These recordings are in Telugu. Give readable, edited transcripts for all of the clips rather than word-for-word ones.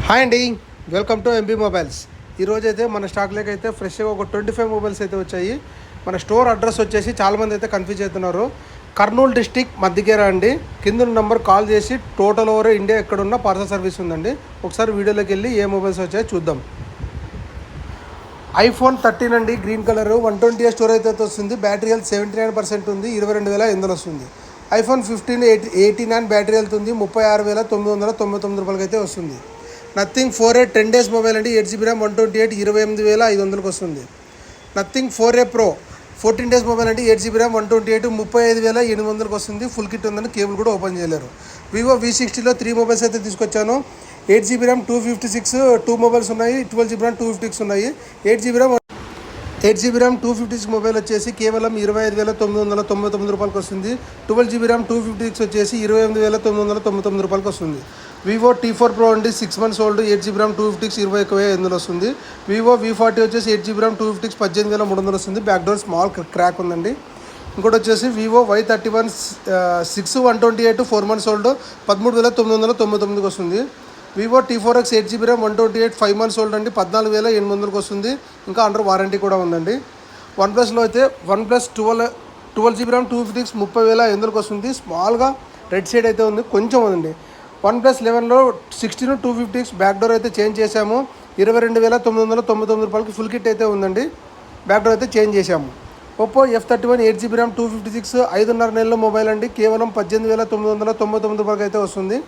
హాయ్ అండి, వెల్కమ్ టు ఎంబీ మొబైల్స్. ఈరోజు అయితే మన స్టాక్లోకి అయితే ఫ్రెష్గా ఒక 25 మొబైల్స్ అయితే వచ్చాయి. మన స్టోర్ అడ్రస్ వచ్చేసి చాలామంది అయితే కన్ఫ్యూజ్ అవుతున్నారు. కర్నూలు డిస్టిక్ మధ్యకేర అండి. కింద నెంబర్ కాల్ చేసి టోటల్ ఓవర్ ఇండియా ఎక్కడున్న పార్సల్ సర్వీస్ ఉందండి. ఒకసారి వీడియోలోకి వెళ్ళి ఏ మొబైల్స్ వచ్చాయో చూద్దాం. iPhone 13 అండి, గ్రీన్ కలర్ 120 స్టోరేజ్ అయితే వస్తుంది. బ్యాటరీ హెల్త్ 79% ఉంది, 22,800 వస్తుంది. iPhone 15 89 బ్యాటరీ హెల్త్ ఉంది, 36,999 రూపాయలకి అయితే వస్తుంది. నథింగ్ 4A 10 డేస్ మొబైల్ అండి, 8GB ర్యామ్ 128 28,500కి వస్తుంది. Nothing 4A Pro 14 days mobile అండి, 8GB ర్యామ్ 128 35,800కి వస్తుంది. ఫుల్ కిట్ ఉందని కేబుల్ కూడా ఓపెన్ చేయలేరు. వివో V60లో 3 మొబైల్స్ అయితే తీసుకొచ్చాను. 8GB ర్యామ్ 256 2 మొబైల్స్ ఉన్నాయి. 12GB ర్యామ్ 256 ఉన్నాయి. 8GB ర్యామ్ 256 మొబైల్ వచ్చేసి కేవలం 25,999 రూపాయలకి వస్తుంది. 12GB ర్యామ్ 256 వచ్చేసి 28,999 రూపాయలకి వస్తుంది. వివో T4 Pro అండి, 6 months ఓల్డ్, 8GB ర్యామ్ 256 21,800 వస్తుంది. వివో V40 వచ్చేసి 8GB ర్యామ్ 256 18,300 వస్తుంది. బ్యాక్ డోర్ స్మాల్ క్రాక్ ఉందండి. ఇంకోటి వచ్చేసి వివో Y31 6 128 4 months ఓల్డ్, 13,999కి వస్తుంది. Vivo T4X 8GB RAM 128 5 months old అండి, 14,800కి వస్తుంది. ఇంకా అండర్ వారంటీ కూడా ఉందండి. వన్ప్లస్లో అయితే OnePlus 12GB ర్యామ్ 256 30,500కి వస్తుంది. స్మాల్గా రెడ్ సైడ్ అయితే ఉంది, కొంచెం ఉందండి. OnePlus 11లో 16 256 బ్యాక్ డోర్ అయితే చేంజ్ చేశాము. 22,999 రూపాయలకి ఫుల్ కిట్ అయితే ఉందండి. బ్యాక్ డోర్ అయితే చేంజ్ చేశాము. ఒప్పో F31 8GB ర్యామ్ 256 5.5 నెలల మొబైల్ అండి, కేవలం 18,999 రూపాయలకి అయితే వస్తుంది.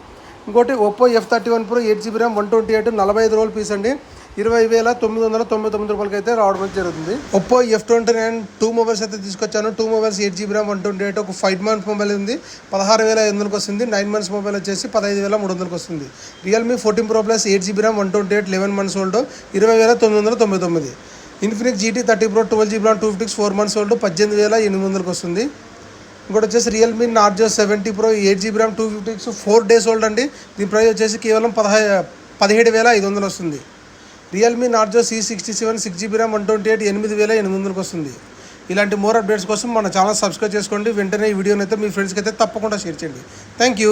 ఇంకోటి Oppo F31 Pro 8GB RAM 128 45 రోజుల పీస్ అండి, 20,999 రూపాయలకి అయితే రావడం జరుగుతుంది. ఒప్పో F29 2 మొబైల్స్ అయితే తీసుకొచ్చాను. 2 మొబైల్స్ 8GB ర్యామ్ 128 ఒక 5 months మొబైల్ ఉంది, 16,500కి వస్తుంది. 9 months మొబైల్ వచ్చేసి 15,300కి వస్తుంది. Realme 14 Pro Plus 8GB RAM 128 11 months old, 20,999. Infinix GT 30 Pro 12GB RAM 256 4 months old, 18,800కి వస్తుంది. ఇంకోటి వచ్చేసి Realme Narzo 70 Pro 8GB RAM 256 4 days old అండి, దీని ప్రైస్ వచ్చేసి కేవలం 17,500 వస్తుంది. Realme Narzo C67 6GB RAM 128 8,800కి వస్తుంది. ఇలాంటి మోర్ అప్డేట్స్ కోసం మన ఛానల్ సబ్స్క్రైబ్ చేసుకోండి. వెంటనే ఈ వీడియోని అయితే మీ ఫ్రెండ్స్కి అయితే తప్పకుండా షేర్ చేయండి. Thank you.